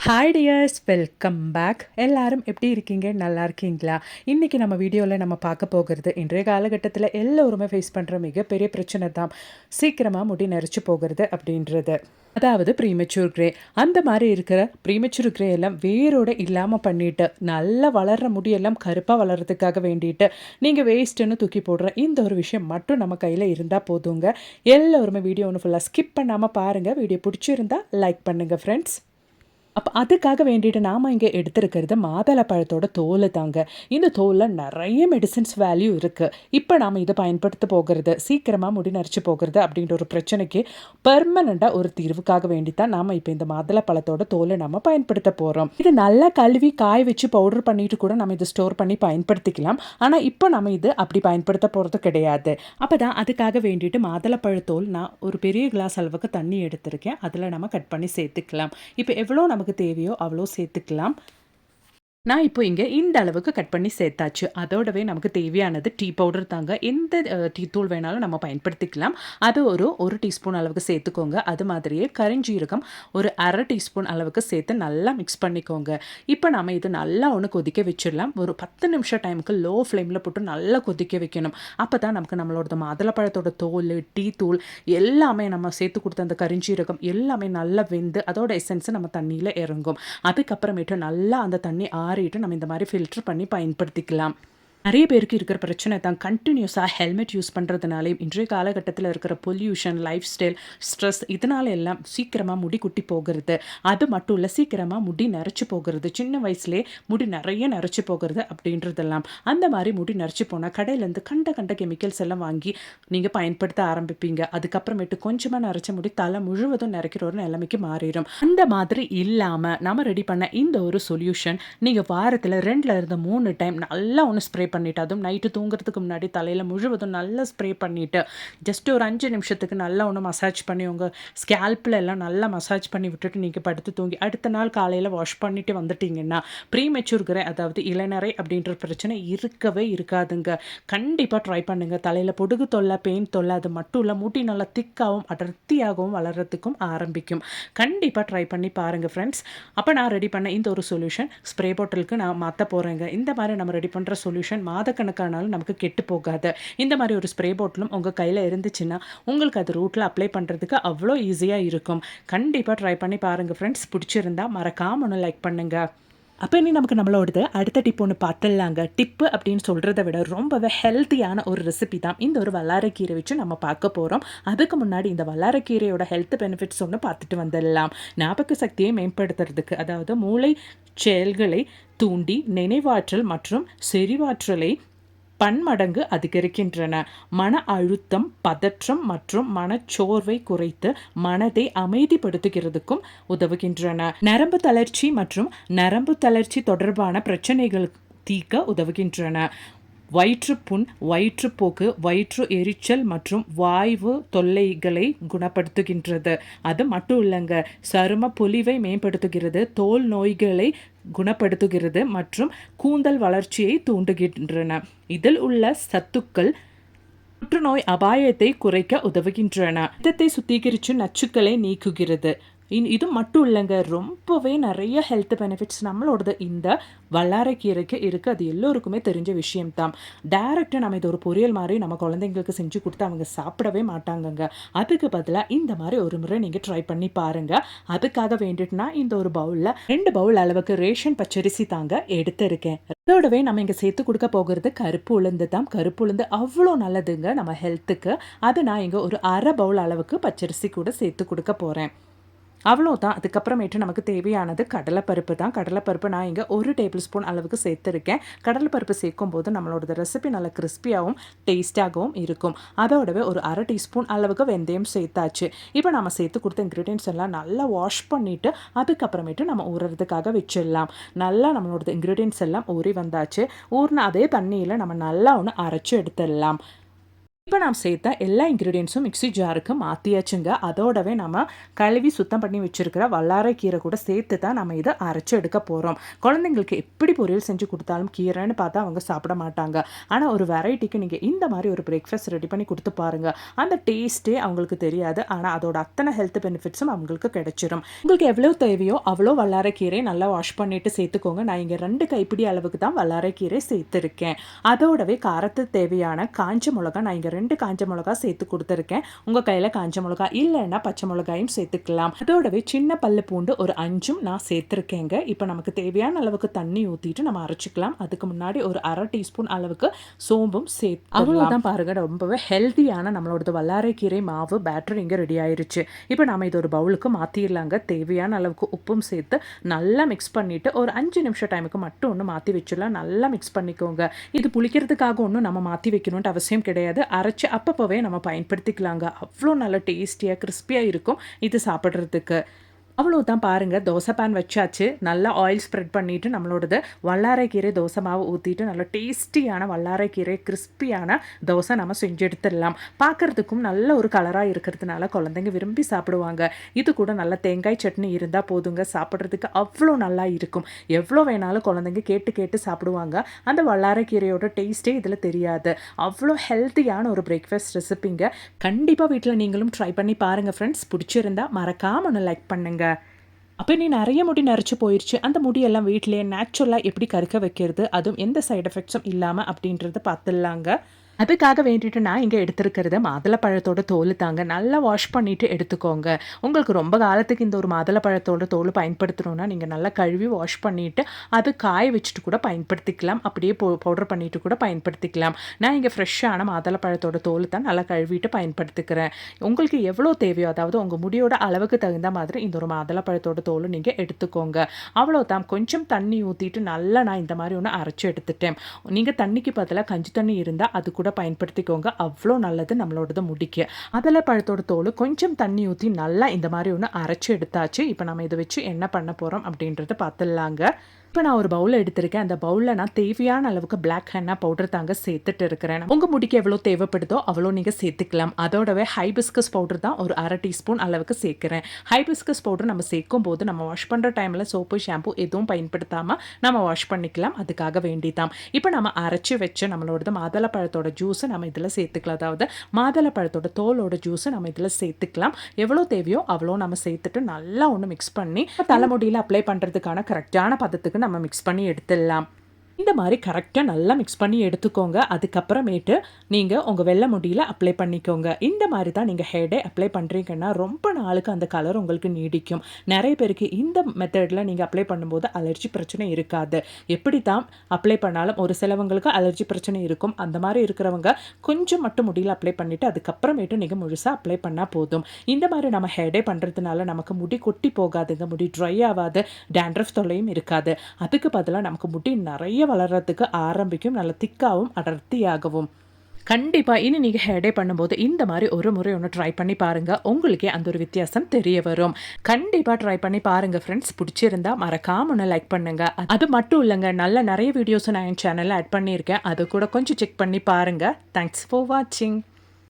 Hi tears, welcome back. எல்லாரும் எப்படி இருக்கீங்க? நல்லா இருக்கீங்களா? இன்றைக்கி நம்ம வீடியோவில் நம்ம பார்க்க போகிறது இன்றைய காலகட்டத்தில் எல்லோருமே ஃபேஸ் பண்ணுற மிகப்பெரிய பிரச்சனை தான் சீக்கிரமாக முடி நரைச்சி போகிறது அப்படின்றது. அதாவது ப்ரீமெச்சூர் க்ரே. அந்த மாதிரி இருக்கிற ப்ரீமெச்சூர் க்ரே எல்லாம் வேரோடு இல்லாமல் பண்ணிவிட்டு நல்லா வளர்கிற முடியெல்லாம் கருப்பாக வளர்கிறதுக்காக வேண்டிட்டு நீங்கள் வேஸ்ட்டுன்னு தூக்கி போடுற இந்த ஒரு விஷயம் மட்டும் நம்ம கையில் இருந்தால் போதுங்க. எல்லோருமே வீடியோ ஒன்று ஃபுல்லாக ஸ்கிப் பண்ணாமல் பாருங்கள். வீடியோ பிடிச்சிருந்தா லைக் பண்ணுங்கள் ஃப்ரெண்ட்ஸ். அப்போ அதுக்காக வேண்டிட்டு நாம் இங்கே எடுத்துருக்கிறது மாதுளை பழத்தோட தோல் தாங்க. இந்த தோலில் நிறைய மெடிசின்ஸ் வேல்யூ இருக்குது. இப்போ நாம் இதை பயன்படுத்த போகிறது சீக்கிரமாக முடி நரைச்சி போகிறது அப்படின்ற ஒரு பிரச்சனைக்கு பெர்மனண்ட்டாக ஒரு தீர்வுக்காக வேண்டி தான் நாம் இப்போ இந்த மாதுளை பழத்தோட தோலை நம்ம பயன்படுத்த போகிறோம். இது நல்லா கழுவி காய வச்சு பவுடர் பண்ணிட்டு கூட நம்ம இதை ஸ்டோர் பண்ணி பயன்படுத்திக்கலாம். ஆனால் இப்போ நம்ம இது அப்படி பயன்படுத்த போகிறது கிடையாது. அப்போ தான் அதுக்காக வேண்டிட்டு மாதுளை பழத்தோல் நான் ஒரு பெரிய கிளாஸ் அளவுக்கு தண்ணி எடுத்திருக்கேன். அதில் நம்ம கட் பண்ணி சேர்த்துக்கலாம். இப்போ எவ்வளோ நமக்கு தேவையோ அவ்வளோ சேர்த்துக்கலாம். நான் இப்போ இங்கே இந்த அளவுக்கு கட் பண்ணி சேர்த்தாச்சு. அதோடவே நமக்கு தேவையானது டீ பவுடர் தாங்க. எந்த டீ தூள் வேணாலும் நம்ம பயன்படுத்திக்கலாம். அது ஒரு டீஸ்பூன் அளவுக்கு சேர்த்துக்கோங்க. அது மாதிரியே கரிஞ்சீரகம் ஒரு அரை டீஸ்பூன் அளவுக்கு சேர்த்து நல்லா மிக்ஸ் பண்ணிக்கோங்க. இப்போ நம்ம இது நல்லா ஒன்று கொதிக்க வச்சிடலாம். ஒரு 10 நிமிஷம் டைமுக்கு லோ ஃப்ளேமில் போட்டு நல்லா கொதிக்க வைக்கணும். அப்போ தான் நமக்கு நம்மளோட மாதுளப்பழத்தோட தோல், டீ தூள் எல்லாமே நம்ம சேர்த்து கொடுத்த அந்த கரிஞ்சீரகம் எல்லாமே நல்லா வெந்து அதோட எசன்ஸை நம்ம தண்ணியில் இறங்கும். அதுக்கப்புறமேட்டு நல்லா அந்த தண்ணி ஆறிட்டு நம்ம இந்த மாதிரி ஃபில்டர் பண்ணி பயன்படுத்திக்கலாம். நிறைய பேருக்கு இருக்கிற பிரச்சனை தான் கண்டினியூஸாக ஹெல்மெட் யூஸ் பண்ணுறதுனாலையும் இன்றைய காலகட்டத்தில் இருக்கிற பொல்யூஷன், லைஃப் ஸ்டைல், ஸ்ட்ரெஸ் இதனால எல்லாம் சீக்கிரமாக முடி குட்டி போகிறது. அது மட்டும் இல்லை, சீக்கிரமாக முடி நரைச்சி போகிறது. சின்ன வயசுலேயே முடி நிறைய நரைச்சி போகிறது அப்படின்றதெல்லாம். அந்த மாதிரி முடி நரைச்சி போனால் கடையிலேருந்து கண்ட கெமிக்கல்ஸ் எல்லாம் வாங்கி நீங்கள் பயன்படுத்த ஆரம்பிப்பீங்க. அதுக்கப்புறமேட்டு கொஞ்சமாக நரைச்ச முடி தலை முழுவதும் நிறைக்கிற ஒரு நிலைமைக்கு மாறிடும். அந்த மாதிரி இல்லாமல் நம்ம ரெடி பண்ண இந்த ஒரு சொல்யூஷன் நீங்கள் வாரத்தில் 2-3 டைம் நல்லா ஒன்று ஸ்ப்ரே பண்ணிவிட்டு, அதுவும் நைட்டு தூங்குறதுக்கு முன்னாடி தலையில் முழுவதும் நல்லா ஸ்ப்ரே பண்ணிவிட்டு ஜஸ்ட் ஒரு 5 நிமிஷத்துக்கு நல்லா ஒன்று மசாஜ் பண்ணி உங்கள் ஸ்கேல்பில் எல்லாம் நல்லா மசாஜ் பண்ணி விட்டுட்டு நீங்கள் படுத்து தூங்கி அடுத்த நாள் காலையில் வாஷ் பண்ணிவிட்டு வந்துட்டிங்கன்னா ப்ரீமெச்சூர் க்ரே, அதாவது இளநரை அப்படின்ற பிரச்சனை இருக்கவே இருக்காதுங்க. கண்டிப்பாக ட்ரை பண்ணுங்கள். தலையில் பொடுகு தொல்லை, பெயின் தொல்லை அது மட்டும் இல்லை, முடி நல்லா திக்காகவும் அடர்த்தியாகவும் வளர்கிறதுக்கும் ஆரம்பிக்கும். கண்டிப்பாக ட்ரை பண்ணி பாருங்கள் ஃப்ரெண்ட்ஸ். அப்போ நான் ரெடி பண்ண இந்த ஒரு சொல்யூஷன் ஸ்ப்ரே பாட்டிலுக்கு நான் மாற்ற போகிறேங்க. இந்த மாதிரி நம்ம ரெடி பண்ணுற சொல்யூஷன் மாதக்கணக்கானாலும் நமக்கு கெட்டு போகாது. இந்த மாதிரி ஒரு ஸ்ப்ரே பாட்டிலும் உங்கள் கையில் இருந்துச்சுன்னா உங்களுக்கு அது ரூட்டில் அப்ளை பண்ணுறதுக்கு அவ்வளோ ஈஸியாக இருக்கும். கண்டிப்பாக ட்ரை பண்ணி பாருங்கள் ஃப்ரெண்ட்ஸ். பிடிச்சிருந்தா மறக்காம ஒன்று லைக் பண்ணுங்கள். அப்போ இனி நமக்கு நம்மளோடது அடுத்த டிப் ஒன்று பார்த்துடலாங்க. டிப்பு அப்படின்னு சொல்கிறத விட ரொம்பவே ஹெல்த்தியான ஒரு ரெசிபி தான் இந்த ஒரு வல்லாரைக்கீரை வச்சு நம்ம பார்க்க போகிறோம். அதுக்கு முன்னாடி இந்த வல்லாரைக்கீரையோட ஹெல்த் பெனிஃபிட்ஸ் ஒன்று பார்த்துட்டு வந்துடலாம். ஞாபக சக்தியை மேம்படுத்துறதுக்கு, அதாவது மூளை செயல்களை தூண்டி நினைவாற்றல் மற்றும் செறிவாற்றலை பன்மடங்கு அதிகரிக்கின்றன. மன அழுத்தம், பதற்றம் மற்றும் மனச்சோர்வை குறைத்து மனதை அமைதிப்படுத்துகிறதுக்கும் உதவுகின்றன. நரம்பு தளர்ச்சி மற்றும் நரம்பு தளர்ச்சி தொடர்பான பிரச்சனைகள் தீர்க்க உதவுகின்றன. வயிற்றுப்புண், வயிற்றுப்போக்கு, வயிற்று எரிச்சல் மற்றும் வாய்வு தொல்லைகளை குணப்படுத்துகின்றது. அது மட்டும் இல்லைங்க, சரும பொலிவை மேம்படுத்துகிறது, தோல் நோய்களை குணப்படுத்துகிறது மற்றும் கூந்தல் வளர்ச்சியை தூண்டுகின்றன. இதில் உள்ள சத்துக்கள் புற்றுநோய் அபாயத்தை குறைக்க உதவுகின்றன. ரத்தத்தை சுத்திகரித்து நச்சுக்களை நீக்குகிறது. இது மட்டும் இல்லைங்க, ரொம்பவே நிறைய ஹெல்த் பெனிஃபிட்ஸ் நம்மளோடது இந்த வல்லாரைக்கீரைக்கு இருக்குது. அது எல்லோருக்குமே தெரிஞ்ச விஷயம்தான். டேரெக்டாக நம்ம இது ஒரு பொரியல் மாதிரி நம்ம குழந்தைங்களுக்கு செஞ்சு கொடுத்து அவங்க சாப்பிடவே மாட்டாங்கங்க. அதுக்கு பதிலாக இந்த மாதிரி ஒரு முறை நீங்கள் ட்ரை பண்ணி பாருங்கள். அதுக்காக வேண்டிட்டுனா இந்த ஒரு பவுலில் 2 பவுல் அளவுக்கு ரேஷன் பச்சரிசி தாங்க எடுத்திருக்கேன். அதோடவே நம்ம இங்கே சேர்த்து கொடுக்க போகிறது கருப்பு உளுந்து தான். கருப்பு உளுந்து அவ்வளோ நல்லதுங்க நம்ம ஹெல்த்துக்கு. அது நான் இங்கே ஒரு அரை பவுல் அளவுக்கு பச்சரிசி கூட சேர்த்து கொடுக்க போகிறேன். அவ்வளோதான். அதுக்கப்புறமேட்டு நமக்கு தேவையானது கடலைப்பருப்பு தான். கடலைப்பருப்பு நான் இங்கே 1 டேபிள் ஸ்பூன் அளவுக்கு சேர்த்துருக்கேன். கடலைப்பருப்பு சேர்க்கும் போது நம்மளோட ரெசிபி நல்லா கிறிஸ்பியாகவும் டேஸ்டாகவும் இருக்கும். அதோடவே ஒரு அரை டீஸ்பூன் அளவுக்கு வெந்தயம் சேர்த்தாச்சு. இப்போ நம்ம சேர்த்து கொடுத்த இன்க்ரீடியன்ஸ் எல்லாம் நல்லா வாஷ் பண்ணிவிட்டு அதுக்கப்புறமேட்டு நம்ம ஊறுறதுக்காக வச்சிடலாம். நல்லா நம்மளோட இன்க்ரீடியன்ஸ் எல்லாம் ஊறி வந்தாச்சு. ஊறின அதே தண்ணியில் நம்ம நல்லா ஒன்று அரைச்சி எடுத்துடலாம். இப்போ நாம் சேர்த்த எல்லா இன்க்ரீடியன்ஸும் மிக்ஸி ஜாருக்கு மாற்றியாச்சுங்க. அதோடவே நம்ம கழுவி சுத்தம் பண்ணி வச்சுருக்கிற வல்லாரைக்கீரை கூட சேர்த்து தான் நம்ம இதை அரைச்சி எடுக்க போகிறோம். குழந்தைங்களுக்கு எப்படி பொரியல் செஞ்சு கொடுத்தாலும் கீரைன்னு பார்த்தா அவங்க சாப்பிட மாட்டாங்க. ஆனால் ஒரு வெரைட்டிக்கு நீங்கள் இந்த மாதிரி ஒரு பிரேக்ஃபாஸ்ட் ரெடி பண்ணி கொடுத்து பாருங்கள். அந்த டேஸ்ட்டே அவங்களுக்கு தெரியாது. ஆனால் அதோட அத்தனை ஹெல்த் பெனிஃபிட்ஸும் அவங்களுக்கு கிடைச்சிரும். உங்களுக்கு எவ்வளோ தேவையோ அவ்வளோ வல்லாரைக்கீரை நல்லா வாஷ் பண்ணிவிட்டு சேர்த்துக்கோங்க. நான் இங்கே 2 கைப்பிடி அளவுக்கு தான் வல்லாரைக்கீரை சேர்த்துருக்கேன். அதோடவே காரத்துக்கு தேவையான காஞ்ச மிளகா நான் இங்கே 2 காஞ்ச மிளகா சேர்த்து கொடுத்துருக்கேன். உங்கள் கையில் காஞ்ச மிளகா இல்லைன்னா பச்சை மிளகாயும் சேர்த்துக்கலாம். அதோடவே சின்ன பல்லு பூண்டு ஒரு 5 நான் சேர்த்துருக்கேங்க. இப்போ நமக்கு தேவையான அளவுக்கு தண்ணி ஊற்றிட்டு நம்ம அரைச்சிக்கலாம். அதுக்கு முன்னாடி ஒரு 1/2 டீஸ்பூன் அளவுக்கு சோம்பும் சேர்த்து அவ்வளோதான் பாருங்க. ரொம்பவே ஹெல்த்தியான நம்மளோட வல்லாரைக்கீரை மாவு பேட்டர் இங்கே ரெடி ஆயிருச்சு. இப்போ நம்ம இது ஒரு பவுலுக்கு மாற்றிடலாங்க. தேவையான அளவுக்கு உப்பும் சேர்த்து நல்லா மிக்ஸ் பண்ணிவிட்டு ஒரு 5 நிமிஷம் டைமுக்கு மட்டும் ஒன்று மாற்றி வச்சிடலாம். நல்லா மிக்ஸ் பண்ணிக்கோங்க. இது புளிக்கிறதுக்காக ஒன்றும் நம்ம மாற்றி வைக்கணுன்ட்டு அவசியம் கிடையாது. அரைச்சி அப்பப்போவே நம்ம பயன்படுத்திக்கலாங்க. அவ்வளோ நல்ல டேஸ்டியாக கிறிஸ்பியாக இருக்கும் இது சாப்பிட்றதுக்கு. அவ்வளோதான் பாருங்கள். தோசை பேன் வச்சாச்சு. நல்லா ஆயில் ஸ்ப்ரெட் பண்ணிவிட்டு நம்மளோடது வல்லாரைக்கீரை தோசை மாவு ஊற்றிட்டு நல்ல டேஸ்டியான வல்லாரைக்கீரை கிறிஸ்பியான தோசை நம்ம செஞ்சு எடுத்துடலாம். பார்க்குறதுக்கும் நல்ல ஒரு கலராக இருக்கிறதுனால குழந்தைங்க விரும்பி சாப்பிடுவாங்க. இது கூட நல்ல தேங்காய் சட்னி இருந்தால் போதுங்க. சாப்பிட்றதுக்கு அவ்வளோ நல்லா இருக்கும். எவ்வளோ வேணாலும் குழந்தைங்க கேட்டு கேட்டு சாப்பிடுவாங்க. அந்த வல்லாரைக்கீரையோட டேஸ்ட்டே இதில் தெரியாது. அவ்வளோ ஹெல்த்தியான ஒரு பிரேக்ஃபாஸ்ட் ரெசிப்பிங்க. கண்டிப்பாக வீட்டில் நீங்களும் ட்ரை பண்ணி பாருங்கள் ஃப்ரெண்ட்ஸ். பிடிச்சிருந்தா மறக்காமல் ஒன்று லைக் பண்ணுங்கள். அப்போ நீ நிறைய முடி நரைச்சி போயிடுச்சு. அந்த முடியெல்லாம் வீட்டிலேயே நேச்சுரலாக எப்படி கருக்க வைக்கிறது, அதுவும் எந்த சைடு எஃபெக்ட்ஸும் இல்லாமல் அப்படின்றத பார்த்துடலாங்க. அதுக்காக வேண்டிட்டு நான் இங்கே எடுத்துருக்கிறது மாதுளப்பழத்தோட தோல் தாங்க. நல்லா வாஷ் பண்ணிவிட்டு எடுத்துக்கோங்க. உங்களுக்கு ரொம்ப காலத்துக்கு இந்த ஒரு மாதுளப்பழத்தோட தோல் பயன்படுத்தணுன்னா நீங்கள் நல்லா கழுவி வாஷ் பண்ணிவிட்டு அது காய வச்சுட்டு கூட பயன்படுத்திக்கலாம். அப்படியே பவுடர் பண்ணிவிட்டு கூட பயன்படுத்திக்கலாம். நான் இங்கே ஃப்ரெஷ்ஷான மாதுளப்பழத்தோட தோல் தான் நல்லா கழுவிட்டு பயன்படுத்திக்கிறேன். உங்களுக்கு எவ்வளோ தேவையோ, அதாவது உங்கள் முடியோட அளவுக்கு தகுந்த மாதிரி இந்த ஒரு மாதுளப்பழத்தோட தோல் நீங்கள் எடுத்துக்கோங்க. அவ்வளோதான். கொஞ்சம் தண்ணி ஊற்றிட்டு நல்லா நான் இந்த மாதிரி ஒன்று அரைச்சி எடுத்துட்டேன். நீங்கள் தண்ணிக்கு பதிலாக கஞ்சி தண்ணி இருந்தால் அது கூட பயன்படுத்திக்கோங்க. அவ்வளோ நல்லது நம்மளோடது முடிக்க. அதில் பழத்தோட தோல் கொஞ்சம் தண்ணி ஊற்றி நல்லா இந்த மாதிரி ஒன்று அரைச்சி எடுத்தாச்சு. இப்போ நம்ம இதை வச்சு என்ன பண்ண போகிறோம் அப்படின்றத பார்த்துடலாங்க. இப்போ நான் ஒரு பவுல் எடுத்திருக்கேன். அந்த பவுலில் நான் தேவையான அளவுக்கு பிளாக் ஹென்னா பவுடர் தாங்க சேர்த்துட்டு இருக்கிறேன். உங்கள் முடிக்கு எவ்வளோ தேவைப்படுதோ அவ்வளோ நீங்கள் சேர்த்துக்கலாம். அதோடவே ஹைபிஸ்கஸ் பவுடர் தான் ஒரு 1/2 டீஸ்பூன் அளவுக்கு சேர்க்குறேன். ஹைபிஸ்கஸ் பவுடர் நம்ம சேர்க்கும் போது நம்ம வாஷ் பண்ணுற டைமில் சோப்பு ஷாம்பு எதுவும் பயன்படுத்தாமல் நம்ம வாஷ் பண்ணிக்கலாம். அதுக்காக வேண்டிதான். இப்போ நம்ம அரைச்சி வச்சு நம்மளோட மாதுளப்பழத்தோட ஜூஸை நம்ம இதில் சேர்த்துக்கலாம். அதாவது மாதுளப்பழத்தோட தோலோட ஜூஸை நம்ம இதில் சேர்த்துக்கலாம். எவ்வளோ தேவையோ அவ்வளோ நம்ம சேர்த்துட்டு நல்லா ஒன்று மிக்ஸ் பண்ணி தலைமுடியில் அப்ளை பண்ணுறதுக்கான கரெக்டான பதத்துக்கு நம்ம மிக்ஸ் பண்ணி எடுத்துடலாம். இந்த மாதிரி கரெக்டாக நல்லா மிக்ஸ் பண்ணி எடுத்துக்கோங்க. அதுக்கப்புறமேட்டு நீங்கள் உங்கள் வெள்ளை முடியில் அப்ளை பண்ணிக்கோங்க. இந்த மாதிரி தான் நீங்கள் ஹேர் அப்ளை பண்ணுறீங்கன்னா ரொம்ப நாளுக்கு அந்த கலர் உங்களுக்கு நீடிக்கும். நிறைய பேருக்கு இந்த மெத்தடில் நீங்கள் அப்ளை பண்ணும்போது அலர்ஜி பிரச்சனை இருக்காது. எப்படி தான் அப்ளை பண்ணாலும் ஒரு சிலவங்களுக்கு அலர்ஜி பிரச்சனை இருக்கும். அந்த மாதிரி இருக்கிறவங்க கொஞ்சம் மட்டும் முடியில் அப்ளை பண்ணிவிட்டு அதுக்கப்புறமேட்டு நீங்கள் முழுசாக அப்ளை பண்ணால் போதும். இந்த மாதிரி நம்ம ஹேர் பண்ணுறதுனால நமக்கு முடி கொட்டி போகாதுங்க. முடி ட்ரை ஆகாது. டேண்ட்ரஃப் தொல்லையும் இருக்காது. அதுக்கு பதிலாக நமக்கு முடி நிறைய வளர்கிறதுக்கு ஆரம்பிக்கும். நல்ல திக்காகவும் அடர்த்தியாகவும். கண்டிப்பாக இனி நீங்கள் ஹேர் பண்ணும்போது இந்த மாதிரி ஒரு முறை ஒன்று ட்ரை பண்ணி பாருங்கள். உங்களுக்கே அந்த ஒரு வித்தியாசம் தெரிய வரும். கண்டிப்பாக ட்ரை பண்ணி பாருங்கள் ஃப்ரெண்ட்ஸ். பிடிச்சிருந்தா மறக்காம ஒன்று லைக் பண்ணுங்கள். அது மட்டும் இல்லைங்க, நல்ல நிறைய வீடியோஸும் நான் என் சேனலில் ஆட் பண்ணியிருக்கேன். அது கூட கொஞ்சம் செக் பண்ணி பாருங்கள். தேங்க்ஸ் ஃபார் வாட்சிங்.